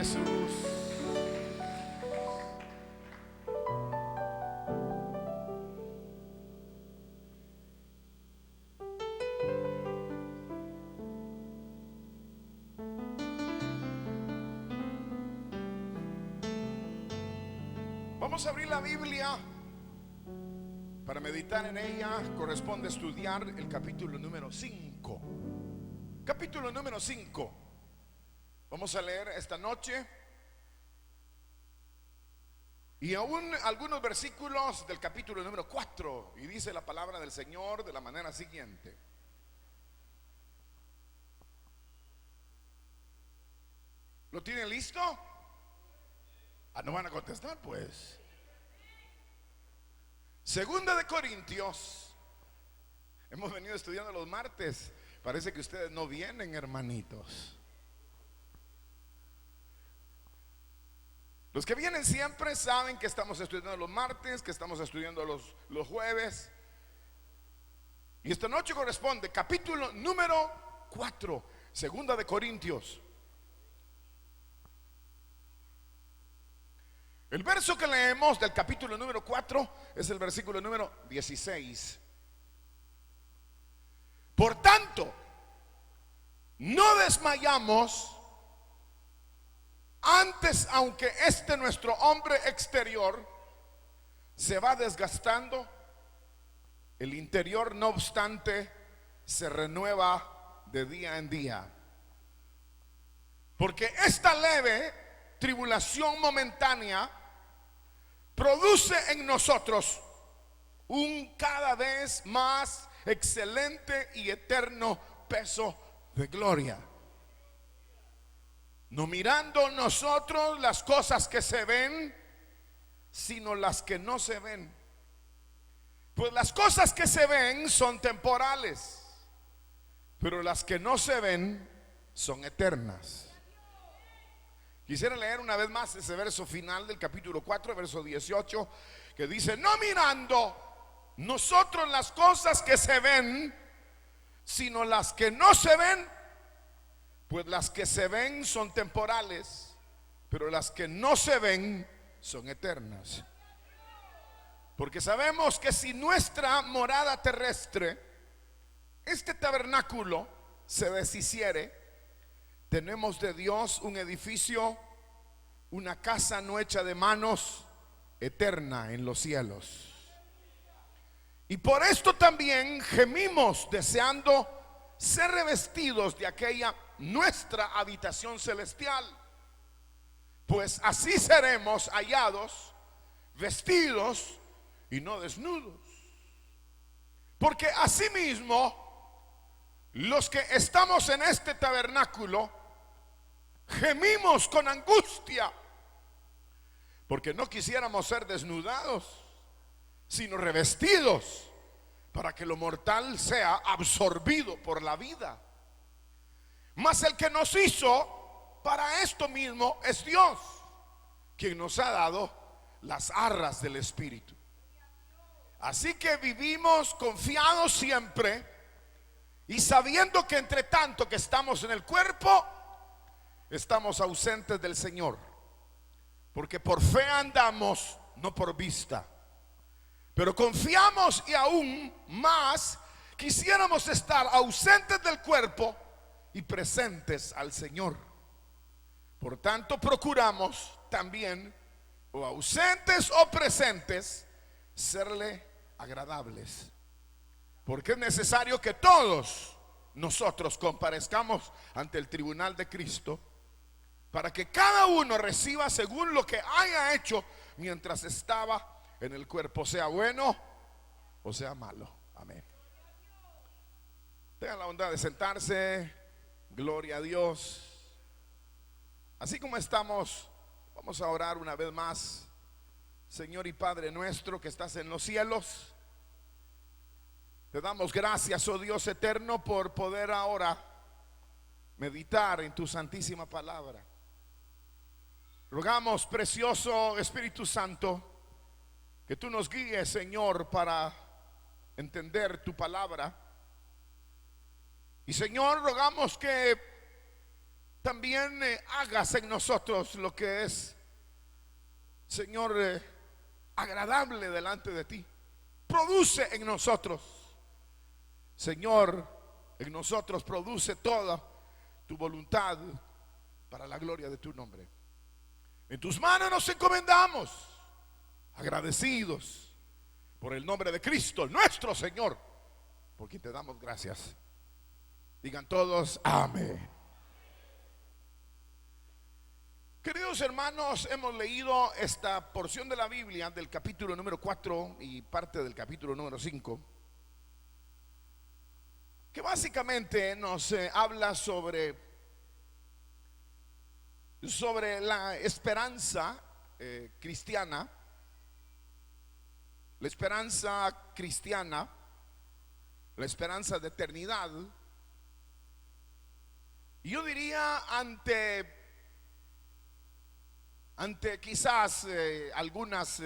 Jesús. Vamos a abrir la Biblia para meditar en ella. Corresponde estudiar el capítulo número 5. Capítulo número 5. Vamos a leer esta noche y aún algunos versículos del capítulo número 4. Y dice la palabra del Señor de la manera siguiente: ¿lo tienen listo? No van a contestar, pues. Segunda de Corintios. Hemos venido estudiando los martes. Parece que ustedes no vienen, hermanitos. Los que vienen siempre saben que estamos estudiando los martes, que estamos estudiando los jueves. Y esta noche corresponde capítulo número 4, Segunda de Corintios. El verso que leemos del capítulo número 4 es el versículo número 16. Por tanto, no desmayamos. Antes, aunque nuestro hombre exterior se va desgastando, el interior, no obstante, se renueva de día en día. Porque esta leve tribulación momentánea produce en nosotros un cada vez más excelente y eterno peso de gloria. No mirando nosotros las cosas que se ven, sino las que no se ven. Pues las cosas que se ven son temporales, pero las que no se ven son eternas. Quisiera leer una vez más ese verso final del capítulo 4, verso 18, que dice: no mirando nosotros las cosas que se ven, sino las que no se ven. Pues las que se ven son temporales, pero las que no se ven son eternas. Porque sabemos que si nuestra morada terrestre, este tabernáculo, se deshiciere, tenemos de Dios un edificio, una casa no hecha de manos, eterna en los cielos. Y por esto también gemimos deseando ser revestidos de aquella nuestra habitación celestial, pues así seremos hallados vestidos y no desnudos. Porque asimismo los que estamos en este tabernáculo gemimos con angustia, porque no quisiéramos ser desnudados, sino revestidos, para que lo mortal sea absorbido por la vida. Mas el que nos hizo para esto mismo es Dios, quien nos ha dado las arras del Espíritu. Así que vivimos confiados siempre y sabiendo que entre tanto que estamos en el cuerpo, estamos ausentes del Señor. Porque por fe andamos, no por vista. Pero confiamos y aún más quisiéramos estar ausentes del cuerpo y presentes al Señor. Por tanto, procuramos también, o ausentes o presentes, serle agradables. Porque es necesario que todos nosotros comparezcamos ante el tribunal de Cristo, para que cada uno reciba según lo que haya hecho mientras estaba en el cuerpo, sea bueno o sea malo. Amén. Tengan la bondad de sentarse. Gloria a Dios. Así como estamos, vamos a orar una vez más. Señor y Padre nuestro que estás en los cielos, te damos gracias, oh Dios eterno, por poder ahora meditar en tu santísima palabra. Rogamos, precioso Espíritu Santo, que tú nos guíes, Señor, para entender tu palabra. Y Señor, rogamos que también hagas en nosotros lo que es, Señor, agradable delante de ti. Produce en nosotros, Señor, en nosotros produce toda tu voluntad para la gloria de tu nombre. En tus manos nos encomendamos, agradecidos por el nombre de Cristo, nuestro Señor, por quien te damos gracias. Digan todos amén. Queridos hermanos, hemos leído esta porción de la Biblia del capítulo número 4 y parte del capítulo número 5, que básicamente nos habla sobre la esperanza cristiana, la esperanza cristiana, la esperanza de eternidad. Y yo diría ante quizás algunas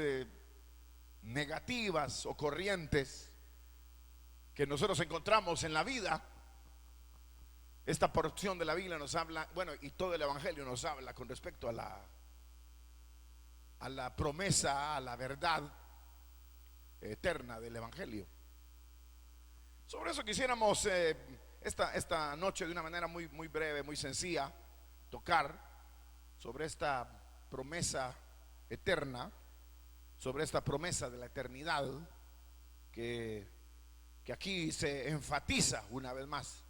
negativas o corrientes que nosotros encontramos en la vida, esta porción de la Biblia nos habla, bueno, y todo el Evangelio nos habla con respecto a la promesa, a la verdad eterna del Evangelio. Sobre eso quisiéramos esta noche, de una manera muy breve, muy sencilla, tocar sobre esta promesa eterna, sobre esta promesa de la eternidad que aquí se enfatiza una vez más.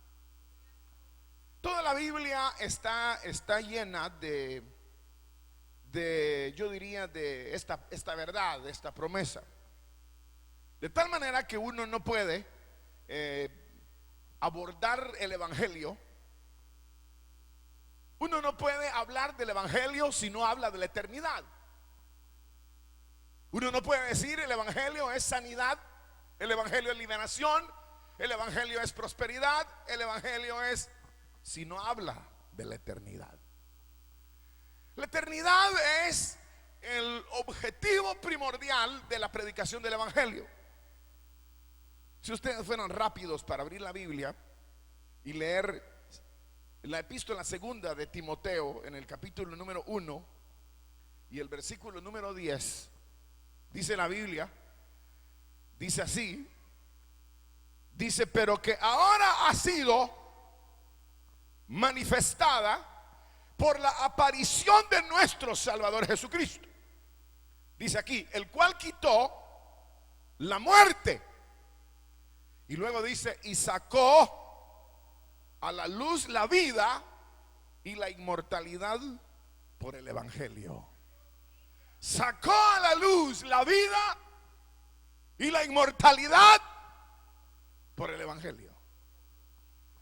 Toda la Biblia está llena de yo diría, de esta verdad, de esta promesa. De tal manera que uno no puede abordar el Evangelio. Uno no puede hablar del Evangelio si no habla de la eternidad. Uno no puede decir el Evangelio es sanidad, el Evangelio es liberación, el Evangelio es prosperidad, el Evangelio es, si no habla de la eternidad. La eternidad es el objetivo primordial de la predicación del Evangelio. Si ustedes fueran rápidos para abrir la Biblia y leer la epístola segunda de Timoteo en el capítulo número 1 y el versículo número 10, dice la Biblia, dice así, dice: pero que ahora ha sido manifestada por la aparición de nuestro Salvador Jesucristo. Dice aquí, el cual quitó la muerte. Y luego dice, y sacó a la luz la vida y la inmortalidad por el Evangelio. Sacó a la luz la vida y la inmortalidad por el Evangelio.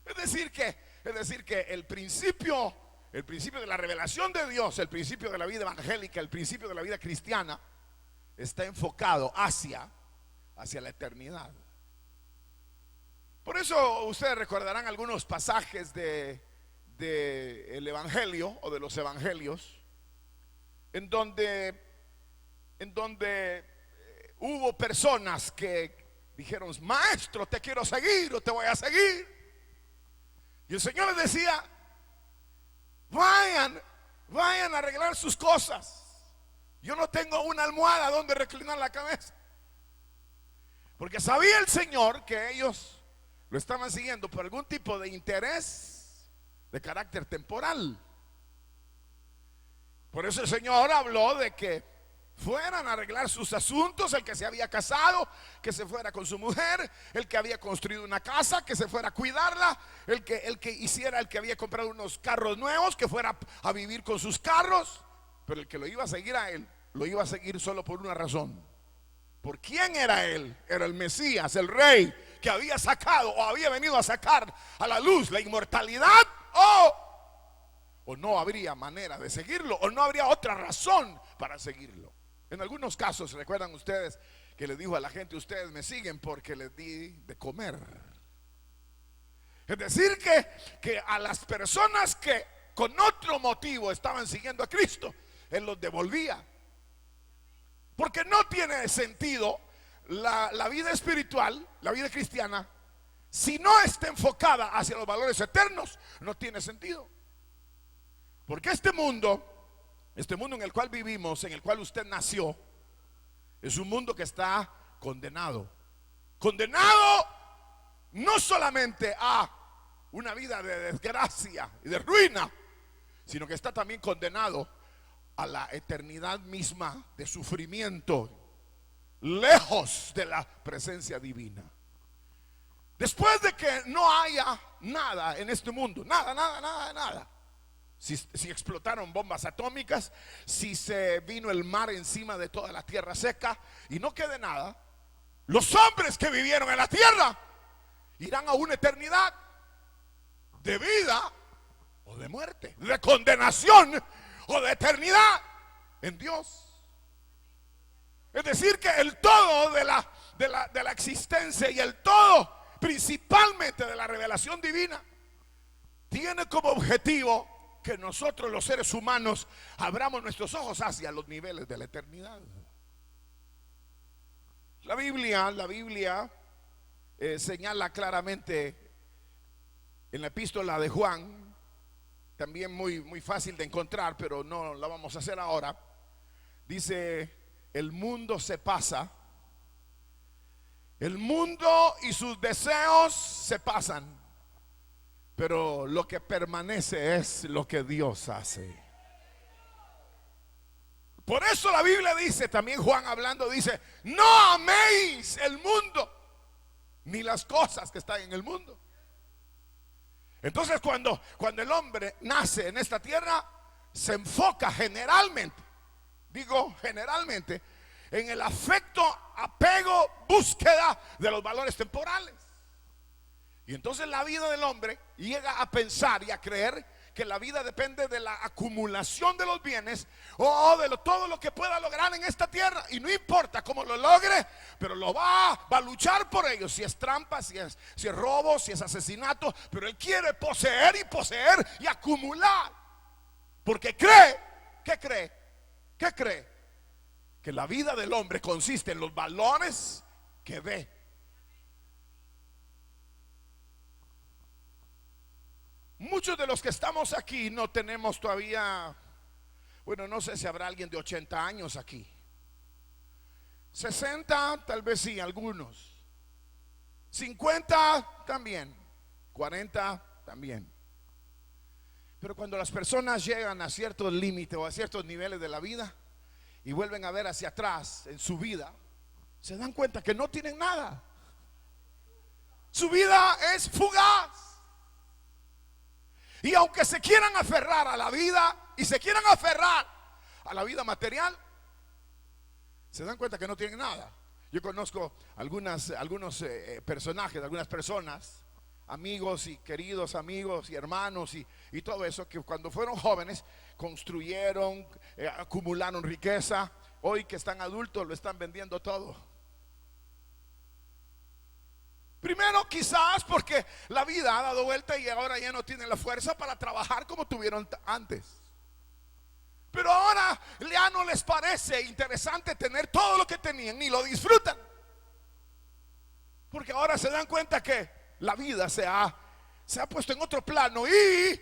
Es decir que el principio de la revelación de Dios, el principio de la vida evangélica, el principio de la vida cristiana, está enfocado hacia la eternidad. Por eso ustedes recordarán algunos pasajes de el Evangelio o de los Evangelios en donde hubo personas que dijeron: maestro, te quiero seguir o te voy a seguir. Y el Señor les decía: vayan a arreglar sus cosas. Yo no tengo una almohada donde reclinar la cabeza. Porque sabía el Señor que ellos lo estaban siguiendo por algún tipo de interés de carácter temporal. Por eso el Señor habló de que fueran a arreglar sus asuntos. El que se había casado, que se fuera con su mujer. El que había construido una casa, que se fuera a cuidarla. El que había comprado unos carros nuevos, que fuera a vivir con sus carros. Pero el que lo iba a seguir a él, lo iba a seguir solo por una razón. ¿Por quién era él? Era el Mesías, el Rey, que había sacado o había venido a sacar a la luz la inmortalidad, o no habría manera de seguirlo, o no habría otra razón para seguirlo. En algunos casos, recuerdan ustedes que le dijo a la gente: ustedes me siguen porque les di de comer. Es decir que a las personas que con otro motivo estaban siguiendo a Cristo, Él los devolvía. Porque no tiene sentido la vida espiritual, la vida cristiana, si no está enfocada hacia los valores eternos. No tiene sentido. Porque este mundo en el cual vivimos, en el cual usted nació, es un mundo que está condenado. Condenado no solamente a una vida de desgracia y de ruina, sino que está también condenado a la eternidad misma de sufrimiento, lejos de la presencia divina. Después de que no haya nada en este mundo, nada. Si explotaron bombas atómicas, si se vino el mar encima de toda la tierra seca y no quede nada, los hombres que vivieron en la tierra irán a una eternidad de vida o de muerte, de condenación o de eternidad en Dios. Es decir, que el todo de la existencia y el todo principalmente de la revelación divina tiene como objetivo que nosotros los seres humanos abramos nuestros ojos hacia los niveles de la eternidad. La Biblia señala claramente en la epístola de Juan, también muy fácil de encontrar, pero no la vamos a hacer ahora. Dice: el mundo se pasa, el mundo y sus deseos se pasan, pero lo que permanece es lo que Dios hace. Por eso la Biblia dice, también Juan hablando dice: no améis el mundo ni las cosas que están en el mundo. Entonces cuando el hombre nace en esta tierra, se enfoca generalmente en el afecto, apego, búsqueda de los valores temporales. Y entonces la vida del hombre llega a pensar y a creer que la vida depende de la acumulación de los bienes o de todo lo que pueda lograr en esta tierra. Y no importa cómo lo logre, pero lo va a luchar por ello. Si es trampa, si es robo, si es asesinato, pero él quiere poseer y acumular. Porque cree, ¿qué cree? Que la vida del hombre consiste en los valores que ve. Muchos de los que estamos aquí no tenemos todavía, bueno, no sé si habrá alguien de 80 años aquí. 60 tal vez sí, algunos. 50 también. 40 también. Pero cuando las personas llegan a ciertos límites o a ciertos niveles de la vida y vuelven a ver hacia atrás en su vida, se dan cuenta que no tienen nada. Su vida es fugaz. Y aunque se quieran aferrar a la vida y se quieran aferrar a la vida material, se dan cuenta que no tienen nada. Yo conozco algunos personajes, algunas personas, amigos y queridos amigos y hermanos y todo eso, que cuando fueron jóvenes construyeron, acumularon riqueza. Hoy que están adultos lo están vendiendo todo. Primero quizás porque la vida ha dado vuelta y ahora ya no tienen la fuerza para trabajar como tuvieron antes. Pero ahora ya no les parece interesante tener todo lo que tenían, ni lo disfrutan. Porque ahora se dan cuenta que la vida se ha puesto en otro plano y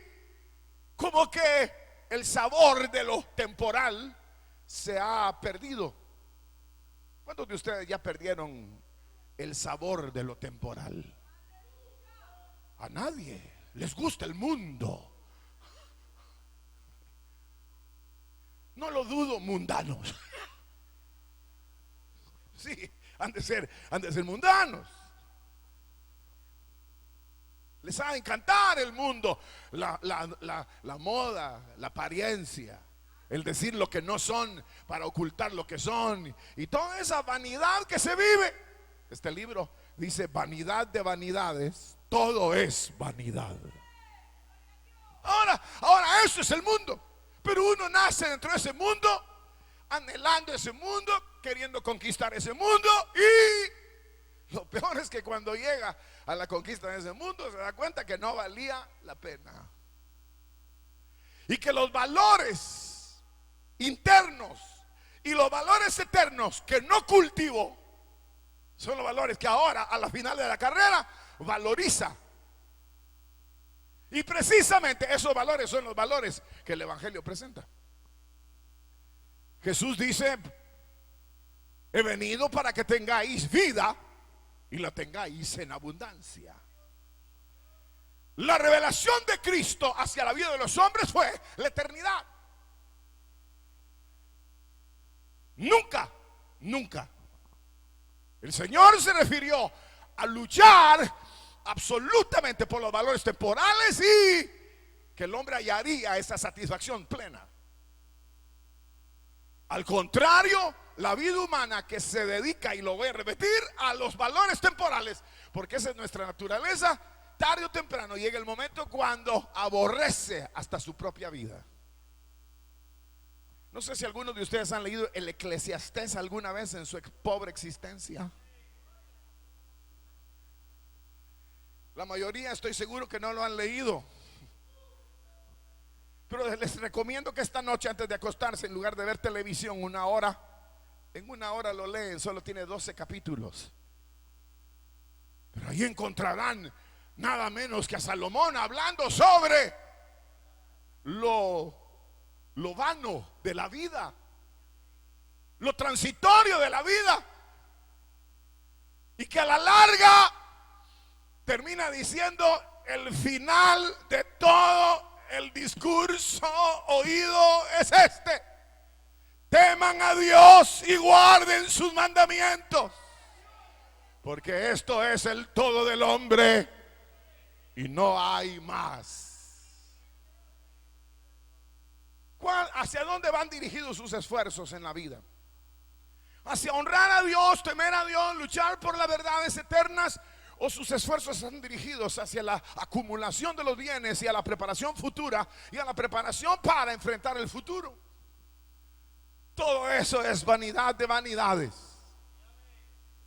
como que el sabor de lo temporal se ha perdido. ¿Cuántos de ustedes ya perdieron el sabor de lo temporal? A nadie les gusta el mundo. No lo dudo, mundanos. Sí, han de ser mundanos. Les ha de encantar el mundo, la moda, la apariencia, el decir lo que no son para ocultar lo que son y toda esa vanidad que se vive. Este libro dice: vanidad de vanidades, todo es vanidad. Ahora eso es el mundo. Pero uno nace dentro de ese mundo, anhelando ese mundo, queriendo conquistar ese mundo. Y lo peor es que cuando llega a la conquista de ese mundo se da cuenta que no valía la pena. Y que los valores internos y los valores eternos que no cultivó son los valores que ahora, a la final de la carrera, valoriza. Y precisamente esos valores son los valores que el Evangelio presenta. Jesús dice: he venido para que tengáis vida y la tengáis en abundancia. La revelación de Cristo hacia la vida de los hombres fue la eternidad. Nunca el Señor se refirió a luchar absolutamente por los valores temporales y que el hombre hallaría esa satisfacción plena. Al contrario, la vida humana que se dedica, y lo voy a repetir, a los valores temporales, porque esa es nuestra naturaleza, tarde o temprano llega el momento cuando aborrece hasta su propia vida. No sé si algunos de ustedes han leído el Eclesiastés alguna vez en su pobre existencia. La mayoría estoy seguro que no lo han leído. Pero les recomiendo que esta noche, antes de acostarse, en lugar de ver televisión en una hora lo leen. Solo tiene 12 capítulos. Pero ahí encontrarán nada menos que a Salomón hablando sobre lo vano de la vida, lo transitorio de la vida, y que a la larga termina diciendo: el final de todo el discurso oído es este: teman a Dios y guarden sus mandamientos, porque esto es el todo del hombre y no hay más. ¿Hacia dónde van dirigidos sus esfuerzos en la vida? ¿Hacia honrar a Dios, temer a Dios, luchar por las verdades eternas? ¿O sus esfuerzos están dirigidos hacia la acumulación de los bienes y a la preparación futura y a la preparación para enfrentar el futuro? Todo eso es vanidad de vanidades.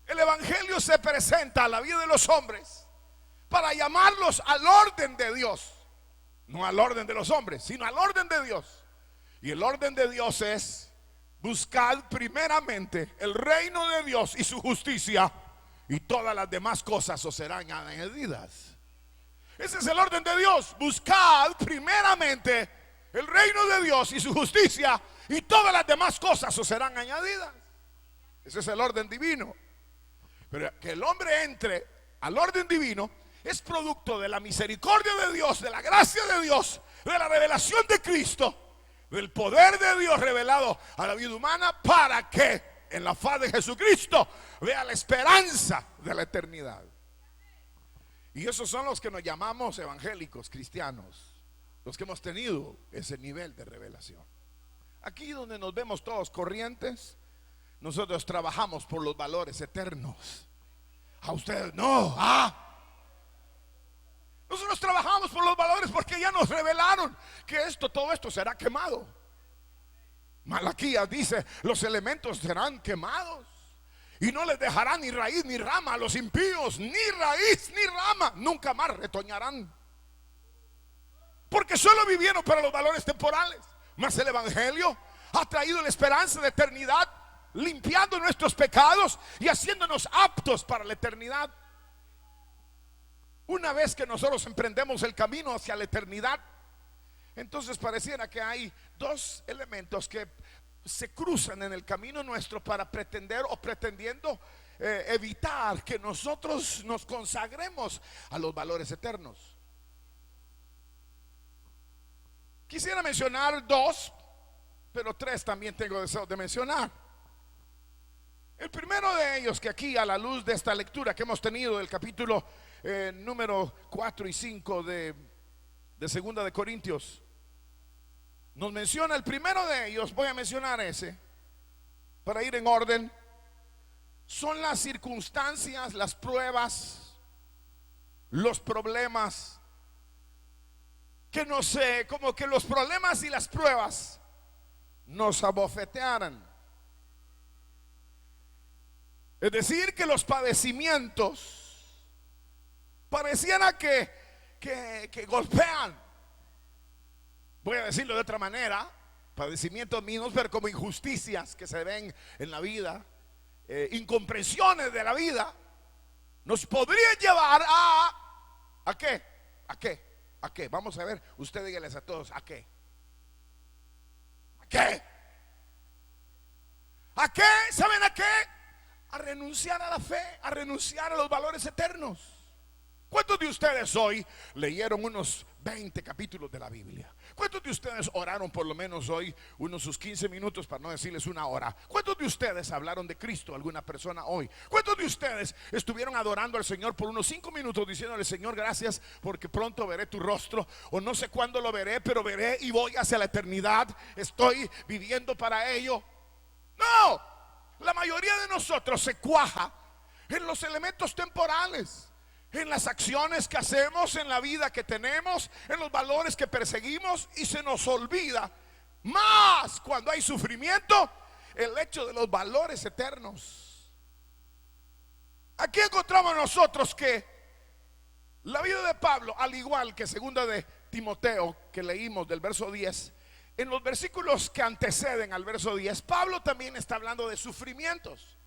El Evangelio se presenta a la vida de los hombres para llamarlos al orden de Dios. No al orden de los hombres, sino al orden de Dios. Y el orden de Dios es: buscad primeramente el reino de Dios y su justicia, y todas las demás cosas os serán añadidas. Ese es el orden de Dios: buscad primeramente el reino de Dios y su justicia, y todas las demás cosas os serán añadidas. Ese es el orden divino. Pero que el hombre entre al orden divino es producto de la misericordia de Dios, de la gracia de Dios, de la revelación de Cristo, del poder de Dios revelado a la vida humana, para que en la faz de Jesucristo vea la esperanza de la eternidad. Y esos son los que nos llamamos evangélicos, cristianos, los que hemos tenido ese nivel de revelación. Aquí donde nos vemos todos corrientes, nosotros trabajamos por los valores eternos. A ustedes no. Nosotros trabajamos por los valores porque ya nos revelaron que todo esto será quemado. Malaquías dice: los elementos serán quemados y no les dejarán ni raíz ni rama a los impíos, ni raíz ni rama, nunca más retoñarán, porque solo vivieron para los valores temporales. Mas el Evangelio ha traído la esperanza de eternidad, limpiando nuestros pecados y haciéndonos aptos para la eternidad. Una vez que nosotros emprendemos el camino hacia la eternidad, entonces pareciera que hay dos elementos que se cruzan en el camino nuestro para pretender o pretendiendo evitar que nosotros nos consagremos a los valores eternos. Quisiera mencionar dos, pero tres también tengo deseo de mencionar. El primero de ellos, que aquí a la luz de esta lectura que hemos tenido del capítulo número 4 y 5 de Segunda de Corintios, nos menciona el primero de ellos. Voy a mencionar ese para ir en orden. Son las circunstancias, las pruebas, los problemas que no sé, como que los problemas y las pruebas nos abofetearan. Es decir, que los padecimientos pareciera que golpean. Voy a decirlo de otra manera: padecimientos mismos, pero como injusticias que se ven en la vida, incomprensiones de la vida, nos podrían llevar ¿a qué? ¿A qué? Vamos a ver, usted dígales a todos, ¿a qué? ¿A qué? ¿A qué? ¿Saben a qué? A renunciar a la fe, a renunciar a los valores eternos. ¿Cuántos de ustedes hoy leyeron unos 20 capítulos de la Biblia? ¿Cuántos de ustedes oraron por lo menos hoy unos sus 15 minutos, para no decirles una hora? ¿Cuántos de ustedes hablaron de Cristo a alguna persona hoy? ¿Cuántos de ustedes estuvieron adorando al Señor por unos 5 minutos diciéndole: Señor, gracias porque pronto veré tu rostro, o no sé cuándo lo veré, pero veré y voy hacia la eternidad, estoy viviendo para ello? No, la mayoría de nosotros se cuaja en los elementos temporales, en las acciones que hacemos, en la vida que tenemos, en los valores que perseguimos, y se nos olvida más cuando hay sufrimiento el hecho de los valores eternos. Aquí encontramos nosotros que la vida de Pablo, al igual que segunda de Timoteo que leímos del verso 10, en los versículos que anteceden al verso 10, Pablo también está hablando de sufrimientos,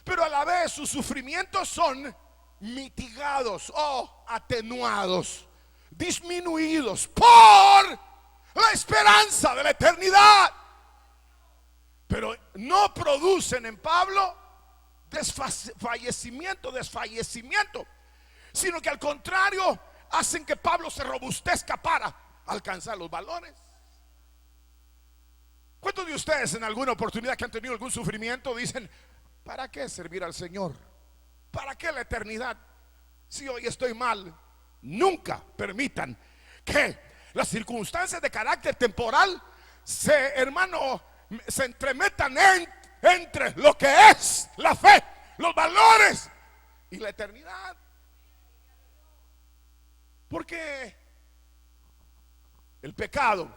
pero a la vez sus sufrimientos son mitigados o atenuados, disminuidos por la esperanza de la eternidad. Pero no producen en Pablo desfallecimiento, sino que al contrario hacen que Pablo se robustezca para alcanzar los valores. ¿Cuántos de ustedes en alguna oportunidad que han tenido algún sufrimiento dicen: ¿para qué servir al Señor? ¿Para qué la eternidad? Si hoy estoy mal. Nunca permitan que las circunstancias de carácter temporal se entremetan entre lo que es la fe, los valores y la eternidad. Porque el pecado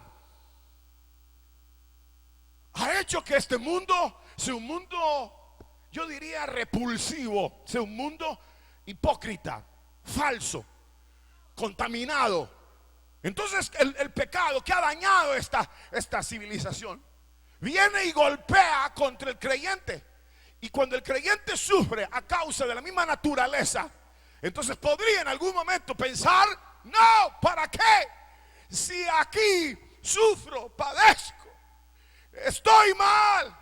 ha hecho que este mundo sea un mundo, yo diría, repulsivo, sea un mundo hipócrita, falso, contaminado. Entonces el pecado que ha dañado esta civilización viene y golpea contra el creyente. Y cuando el creyente sufre a causa de la misma naturaleza, entonces podría en algún momento pensar: no, ¿para qué? Si aquí sufro, padezco, estoy mal.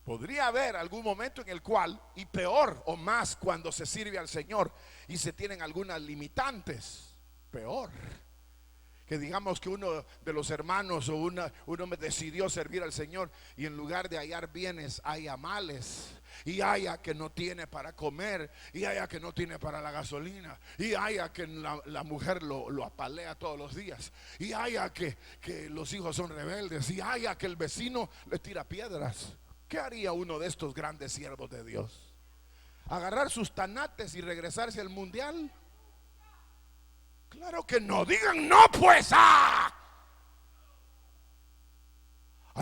Podría haber algún momento en el cual, y peor o más cuando se sirve al Señor y se tienen algunas limitantes, peor, que digamos que uno de los hermanos o uno decidió servir al Señor y en lugar de hallar bienes haya males, y haya que no tiene para comer, y haya que no tiene para la gasolina, y haya que la mujer lo apalea todos los días, y haya que los hijos son rebeldes, y haya que el vecino le tira piedras. ¿Qué haría uno de estos grandes siervos de Dios? ¿Agarrar sus tanates y regresarse al mundial? Claro que no. Digan no, pues.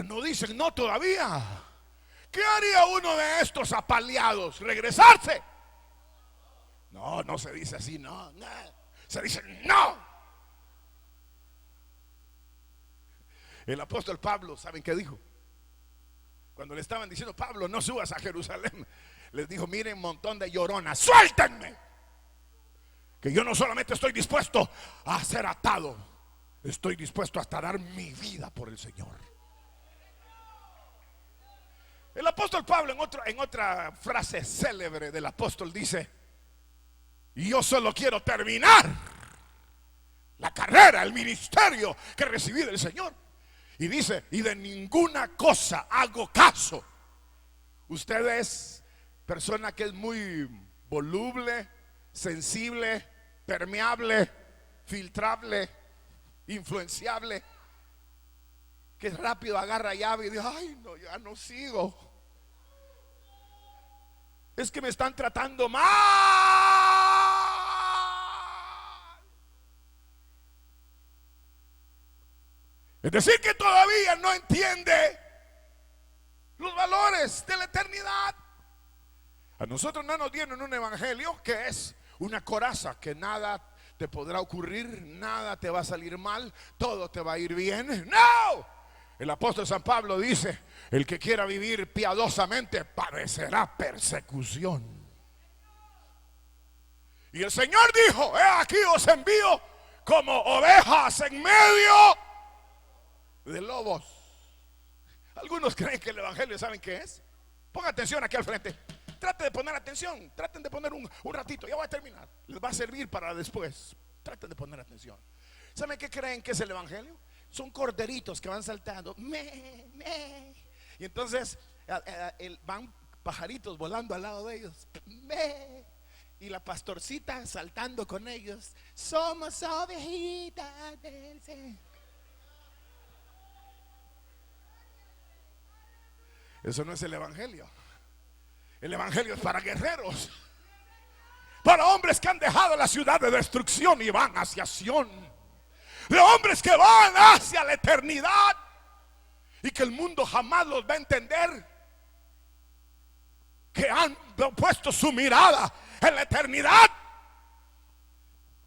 No dicen no todavía. ¿Qué haría uno de estos apaleados? ¿Regresarse? No, no se dice así, no. Se dice no. El apóstol Pablo, ¿saben qué dijo? Cuando le estaban diciendo: Pablo, no subas a Jerusalén, les dijo: miren, montón de lloronas, suéltenme, que yo no solamente estoy dispuesto a ser atado, estoy dispuesto hasta dar mi vida por el Señor. El apóstol Pablo en otra frase célebre del apóstol dice: y yo solo quiero terminar la carrera, el ministerio que recibí del Señor. Y dice: y de ninguna cosa hago caso. Usted es persona que es muy voluble, sensible, permeable, filtrable, influenciable, que rápido agarra llave y dice: ay, no, ya no sigo. Es que me están tratando mal. Es decir, que todavía no entiende los valores de la eternidad. A nosotros no nos dieron un evangelio que es una coraza, que nada te podrá ocurrir, nada te va a salir mal, todo te va a ir bien. No, el apóstol San Pablo dice: el que quiera vivir piadosamente padecerá persecución. Y el Señor dijo: he aquí os envío como ovejas en medio de lobos. Algunos creen que el evangelio, ¿saben qué es? Pongan atención aquí al frente. Traten de poner atención. Traten de poner un ratito. Ya voy a terminar. Les va a servir para después. Traten de poner atención. ¿Saben qué creen que es el evangelio? Son corderitos que van saltando. Y entonces van pajaritos volando al lado de ellos. Y la pastorcita saltando con ellos. Somos ovejitas del Señor. Eso no es el evangelio. El evangelio es para guerreros, para hombres que han dejado la ciudad de destrucción y van hacia Sión, de hombres que van hacia la eternidad y que el mundo jamás los va a entender, que han puesto su mirada en la eternidad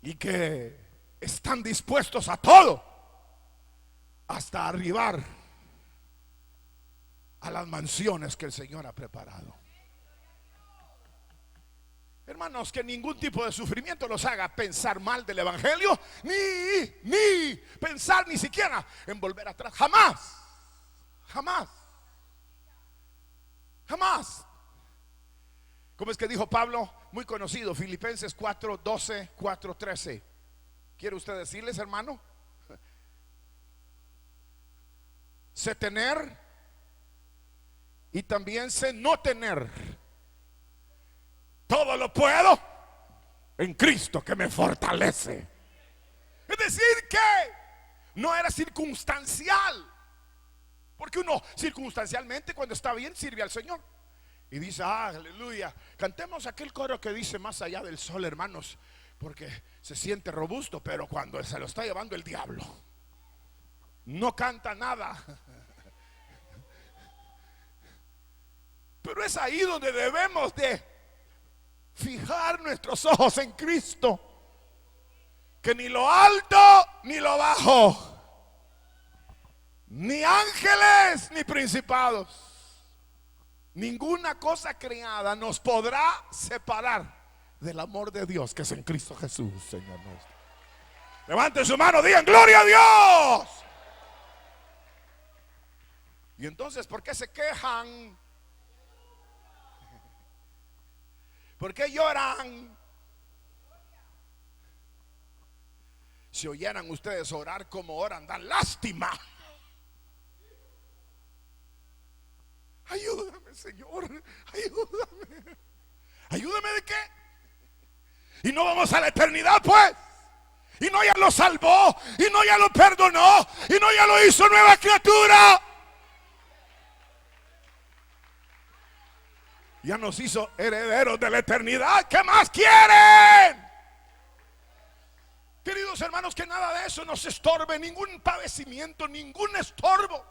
y que están dispuestos a todo hasta arribar a las mansiones que el Señor ha preparado. Hermanos, que ningún tipo de sufrimiento los haga pensar mal del evangelio, ni pensar ni siquiera en volver atrás. Jamás, jamás, jamás. ¿Cómo es que dijo Pablo? Muy conocido, Filipenses 4:12, 4:13. ¿Quiere usted decirles, hermano? Sé tener y también sé no tener. Todo lo puedo en Cristo que me fortalece. Es decir que no era circunstancial, porque uno circunstancialmente cuando está bien sirve al Señor y dice, aleluya. Cantemos aquel coro que dice más allá del sol, hermanos, porque se siente robusto. Pero cuando se lo está llevando el diablo, no canta nada. Pero es ahí donde debemos de fijar nuestros ojos en Cristo, que ni lo alto ni lo bajo, ni ángeles ni principados, ninguna cosa creada nos podrá separar del amor de Dios que es en Cristo Jesús, Señor nuestro. Levanten su mano, digan gloria a Dios. Y entonces, ¿por qué se quejan? ¿Por qué lloran? Si oyeran ustedes orar como oran, dan lástima. Ayúdame, Señor, ayúdame. ¿Ayúdame de qué? Y no vamos a la eternidad, pues. Y no ya lo salvó, y no ya lo perdonó, y no ya lo hizo nueva criatura. Ya nos hizo herederos de la eternidad. ¿Qué más quieren? Queridos hermanos, que nada de eso nos estorbe, ningún padecimiento, ningún estorbo.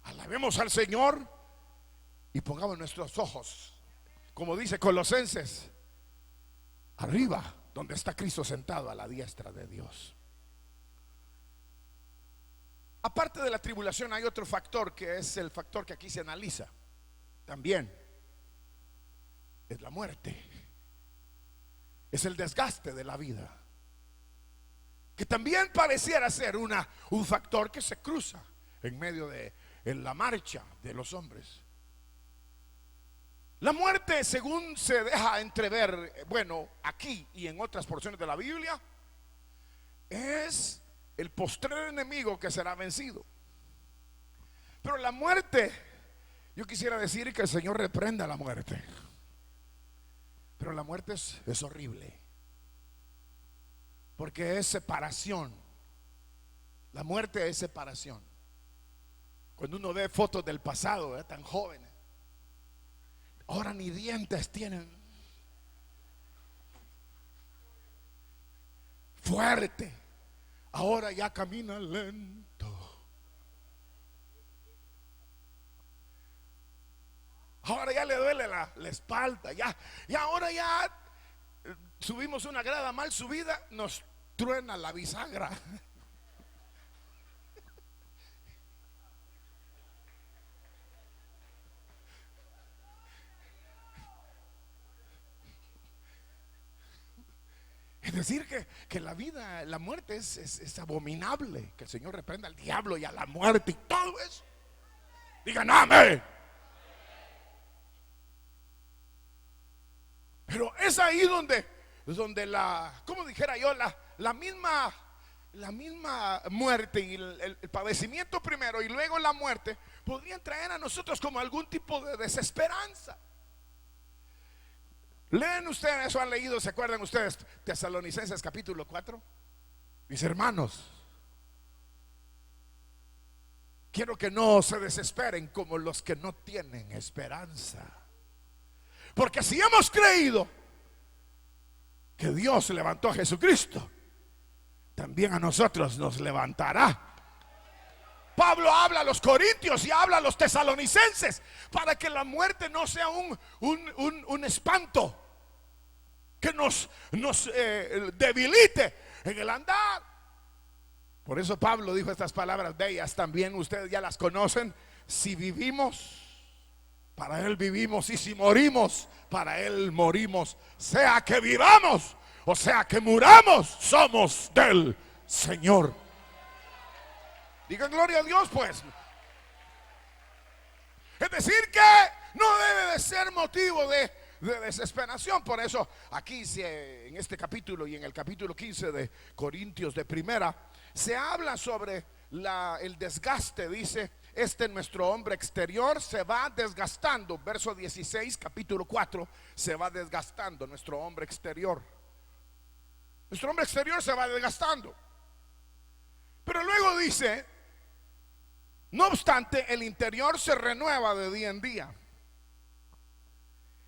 Alabemos al Señor y pongamos nuestros ojos, como dice Colosenses, arriba, donde está Cristo sentado a la diestra de Dios. Aparte de la tribulación hay otro factor, que es el factor que aquí se analiza también. Es la muerte. Es el desgaste de la vida, que también pareciera ser un factor que se cruza en medio de la marcha de los hombres. La muerte, según se deja entrever, bueno, aquí y en otras porciones de la Biblia, es el postrer enemigo que será vencido. Pero la muerte, yo quisiera decir que el Señor reprenda la muerte. Pero la muerte es horrible, porque es separación. La muerte es separación. Cuando uno ve fotos del pasado, tan jóvenes, ahora ni dientes tienen. Fuerte, ahora ya camina lento. Ahora ya le duele la espalda. Y ahora ya subimos una grada mal subida, nos truena la bisagra. Es decir, que la vida, la muerte es abominable. Que el Señor reprenda al diablo y a la muerte y todo eso. Digan amén. Pero es ahí donde la, como dijera yo, la misma muerte y el padecimiento primero y luego la muerte podrían traer a nosotros como algún tipo de desesperanza. Leen ustedes o han leído, ¿se acuerdan ustedes? Tesalonicenses capítulo 4. Mis hermanos, quiero que no se desesperen como los que no tienen esperanza. Porque si hemos creído que Dios levantó a Jesucristo, también a nosotros nos levantará. Pablo habla a los corintios y habla a los tesalonicenses para que la muerte no sea un espanto que nos debilite en el andar. Por eso Pablo dijo estas palabras bellas, también ustedes ya las conocen: si vivimos, para Él vivimos, y si morimos, para Él morimos. Sea que vivamos o sea que muramos, somos del Señor. Digan gloria a Dios, pues. Es decir, que no debe de ser motivo de desesperación. Por eso aquí en este capítulo y en el capítulo 15 de Corintios de primera, se habla sobre el desgaste. Dice: nuestro hombre exterior se va desgastando. Verso 16, capítulo 4, se va desgastando nuestro hombre exterior. Nuestro hombre exterior se va desgastando. Pero luego dice: no obstante, el interior se renueva de día en día.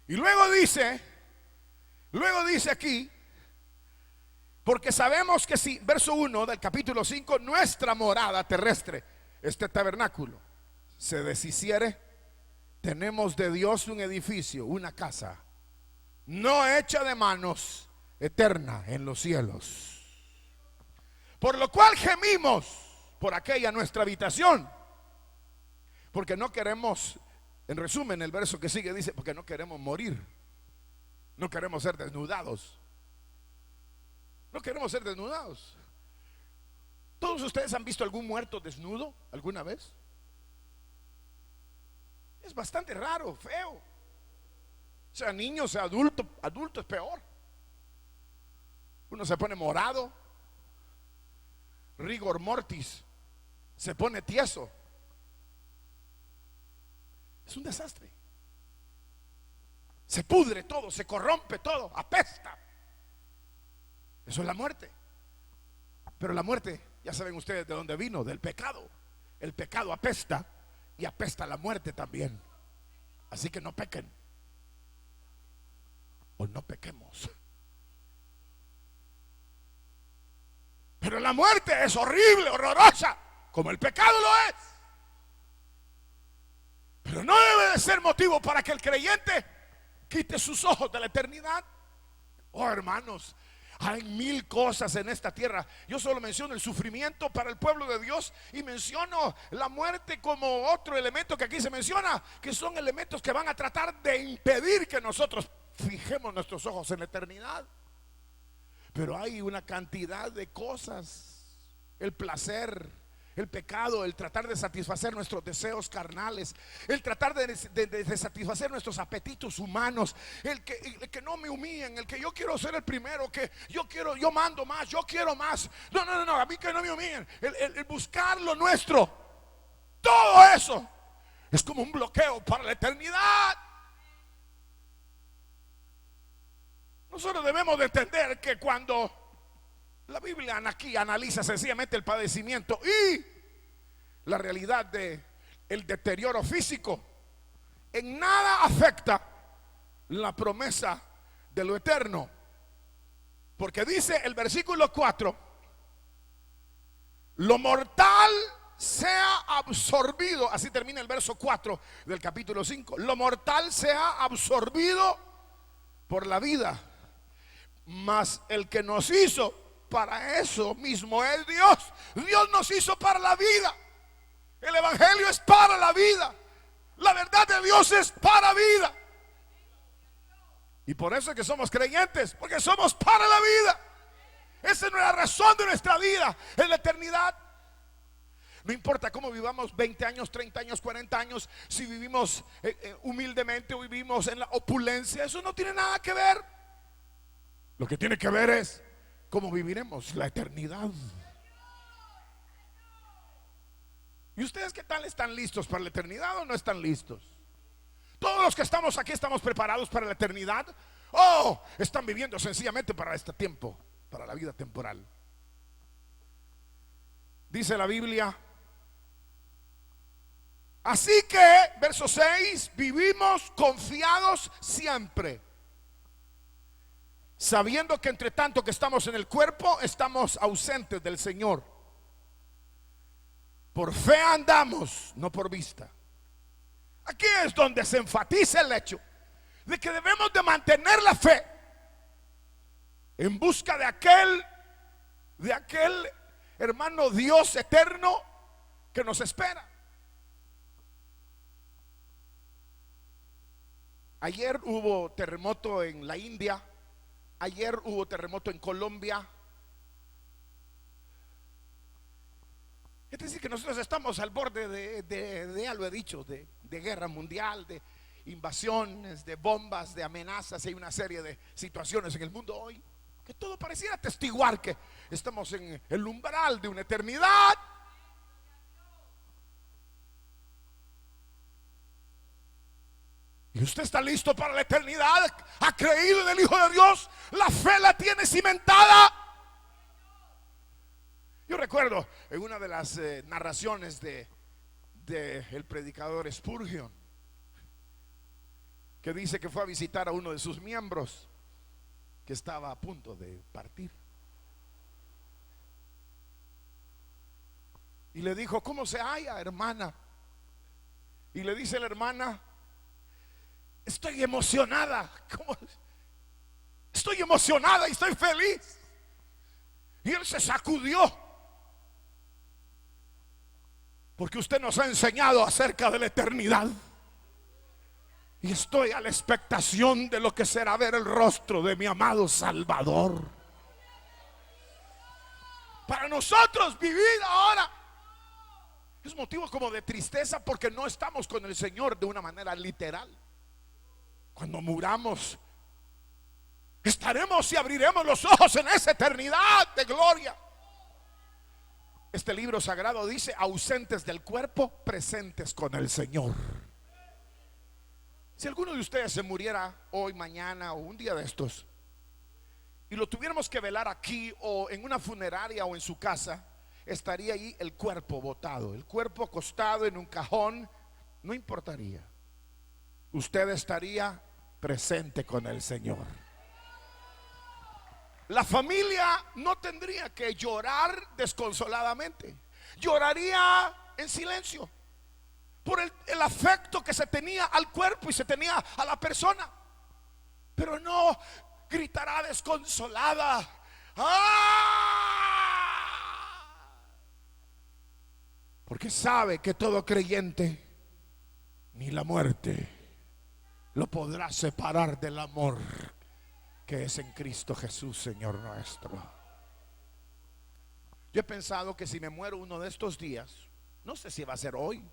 Y luego dice aquí: porque sabemos que si, verso 1 del capítulo 5, nuestra morada terrestre, este tabernáculo, se deshiciere, tenemos de Dios un edificio, una casa, no hecha de manos, eterna en los cielos. Por lo cual gemimos por aquella nuestra habitación, porque no queremos, en resumen el verso que sigue dice, porque no queremos morir, no queremos ser desnudados. No queremos ser desnudados. ¿Todos ustedes han visto algún muerto desnudo alguna vez? Es bastante raro, feo. Sea niño, sea adulto es peor. Uno se pone morado, rigor mortis, se pone tieso. Es un desastre. Se pudre todo, se corrompe todo, apesta. Eso es la muerte. Pero la muerte, ya saben ustedes de dónde vino: del pecado. El pecado apesta y apesta la muerte también. Así que no pequen, o no pequemos. Pero la muerte es horrible, horrorosa, como el pecado lo es. Pero no debe de ser motivo para que el creyente quite sus ojos de la eternidad. Oh, hermanos, hay mil cosas en esta tierra. Yo solo menciono el sufrimiento para el pueblo de Dios y menciono la muerte como otro elemento que aquí se menciona, que son elementos que van a tratar de impedir que nosotros fijemos nuestros ojos en la eternidad. Pero hay una cantidad de cosas: el placer, el pecado, el tratar de satisfacer nuestros deseos carnales, el tratar de satisfacer nuestros apetitos humanos, el que no me humillen, el que yo quiero ser el primero, que yo mando más, yo quiero más. No, a mí que no me humillen, el buscar lo nuestro. Todo eso es como un bloqueo para la eternidad. Nosotros debemos de entender que cuando la Biblia aquí analiza sencillamente el padecimiento y la realidad de el deterioro físico, en nada afecta la promesa de lo eterno. Porque dice el versículo 4: lo mortal sea absorbido. Así termina el verso 4 del capítulo 5. Lo mortal sea absorbido por la vida, mas el que nos hizo para eso mismo es Dios. Dios nos hizo para la vida. El evangelio es para la vida. La verdad de Dios es para vida. Y por eso es que somos creyentes, porque somos para la vida. Esa no es la razón de nuestra vida, es la eternidad. No importa cómo vivamos 20 años, 30 años, 40 años, si vivimos humildemente o vivimos en la opulencia, eso no tiene nada que ver. Lo que tiene que ver es cómo viviremos la eternidad. ¿Y ustedes qué tal? ¿Están listos para la eternidad o no están listos? Todos los que estamos aquí estamos preparados para la eternidad. Oh, están viviendo sencillamente para este tiempo, para la vida temporal. Dice la Biblia. Así que, verso 6, vivimos confiados siempre, sabiendo que entre tanto que estamos en el cuerpo, estamos ausentes del Señor. Por fe andamos, no por vista. Aquí es donde se enfatiza el hecho de que debemos de mantener la fe en busca de aquel hermano Dios eterno que nos espera. Ayer hubo terremoto en la India, ayer hubo terremoto en Colombia. Es decir, que nosotros estamos al borde ya lo he dicho, de guerra mundial, de invasiones, de bombas, de amenazas. Hay una serie de situaciones en el mundo hoy que todo pareciera atestiguar que estamos en el umbral de una eternidad. Y usted está listo para la eternidad. Ha creído en el Hijo de Dios. La fe la tiene cimentada. Yo recuerdo en una de las narraciones de el predicador Spurgeon, que dice que fue a visitar a uno de sus miembros que estaba a punto de partir, y le dijo: ¿cómo se halla, hermana? Y le dice la hermana: estoy emocionada. ¿Cómo? Estoy emocionada y estoy feliz. Y él se sacudió, porque usted nos ha enseñado acerca de la eternidad. Y estoy a la expectación de lo que será ver el rostro de mi amado Salvador. Para nosotros vivir ahora es motivo como de tristeza, porque no estamos con el Señor de una manera literal. Cuando muramos, estaremos y abriremos los ojos en esa eternidad de gloria. Este libro sagrado dice: ausentes del cuerpo, presentes con el Señor. Si alguno de ustedes se muriera hoy, mañana o un día de estos, y lo tuviéramos que velar aquí o en una funeraria o en su casa, estaría ahí el cuerpo botado, el cuerpo acostado en un cajón. No importaría, usted estaría presente con el Señor. La familia no tendría que llorar desconsoladamente, lloraría en silencio por el afecto que se tenía al cuerpo y se tenía a la persona, pero no gritará desconsolada: ¡ah! Porque sabe que todo creyente, ni la muerte lo podrá separar del amor que es en Cristo Jesús, Señor nuestro. Yo he pensado que si me muero uno de estos días, no sé si va a ser hoy,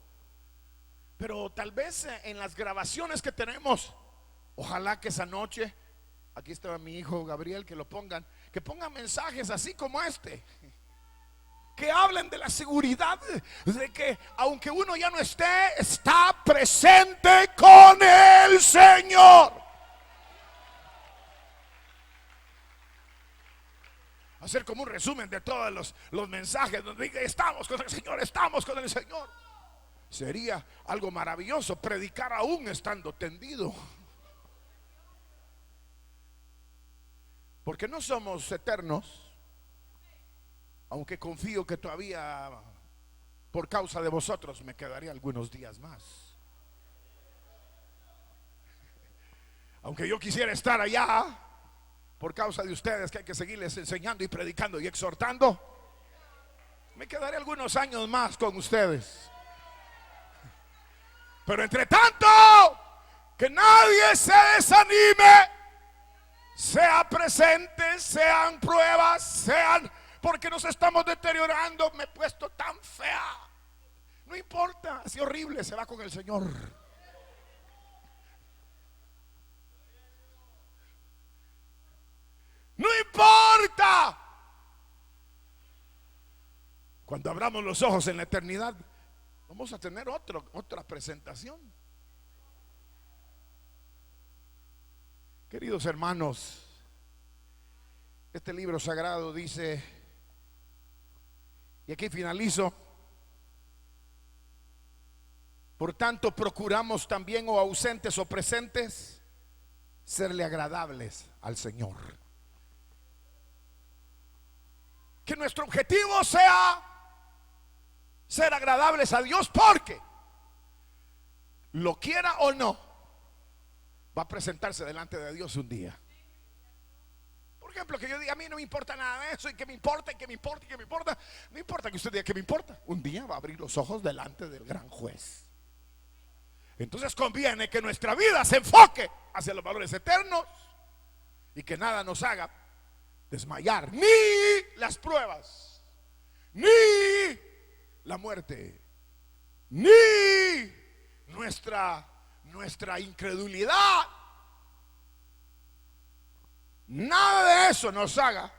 pero tal vez en las grabaciones que tenemos, ojalá que esa noche, aquí está mi hijo Gabriel, que pongan mensajes así como este, que hablen de la seguridad de que aunque uno ya no esté, está presente con el Señor. Hacer como un resumen de todos los mensajes donde diga: estamos con el Señor, estamos con el Señor. Sería algo maravilloso predicar aún estando tendido, porque no somos eternos. Aunque confío que todavía por causa de vosotros me quedaré algunos días más. Aunque yo quisiera estar allá, por causa de ustedes, que hay que seguirles enseñando y predicando y exhortando, me quedaré algunos años más con ustedes. Pero entre tanto, que nadie se desanime. sea presentes, sean pruebas, sean porque nos estamos deteriorando. Me he puesto tan fea. No importa, así horrible, se va con el Señor. No importa. Cuando abramos los ojos en la eternidad, vamos a tener otra presentación. Queridos hermanos, este libro sagrado dice, y aquí finalizo: por tanto procuramos también, o ausentes o presentes, serle agradables al Señor. Que nuestro objetivo sea ser agradables a Dios, porque lo quiera o no, va a presentarse delante de Dios un día. Por ejemplo, que yo diga, a mí no me importa nada de eso, y que me importa, y que me importa, y que me importa. No importa que usted diga que me importa. Un día va a abrir los ojos delante del gran juez. Entonces conviene que nuestra vida se enfoque hacia los valores eternos y que nada nos haga desmayar, ni las pruebas, ni la muerte, ni nuestra incredulidad. Nada de eso nos haga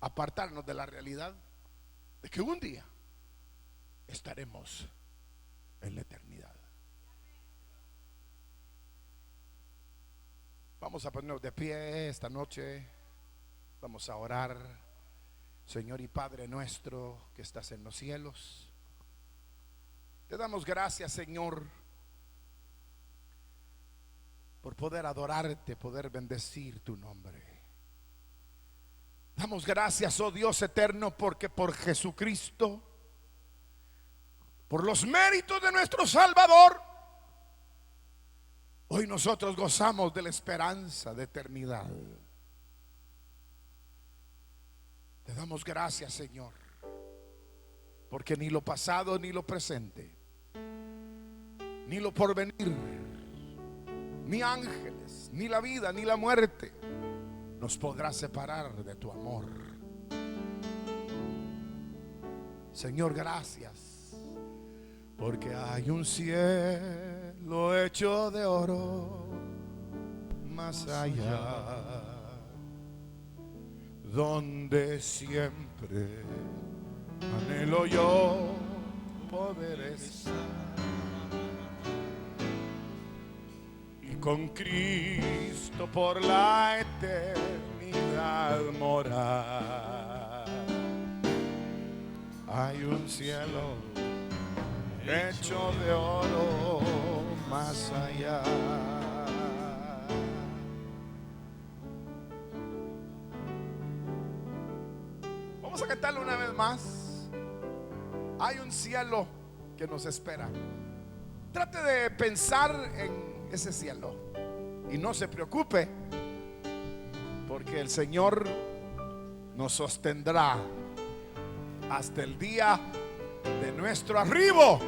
apartarnos de la realidad de que un día estaremos en la eternidad. Vamos a ponernos de pie esta noche. Vamos a orar. Señor y Padre nuestro que estás en los cielos, te damos gracias, Señor, por poder adorarte, poder bendecir tu nombre. Damos gracias, oh Dios eterno, porque por Jesucristo, por los méritos de nuestro Salvador, hoy nosotros gozamos de la esperanza de eternidad. Te damos gracias, Señor, porque ni lo pasado ni lo presente, ni lo porvenir, ni ángeles, ni la vida, ni la muerte nos podrá separar de tu amor. Señor, gracias, porque hay un cielo hecho de oro más allá, donde siempre anhelo yo poder estar y con Cristo por la eternidad morar. Hay un cielo hecho de oro más allá. Vamos a cantarlo una vez más. Hay un cielo que nos espera. Trate de pensar en ese cielo y no se preocupe, porque el Señor nos sostendrá hasta el día de nuestro arribo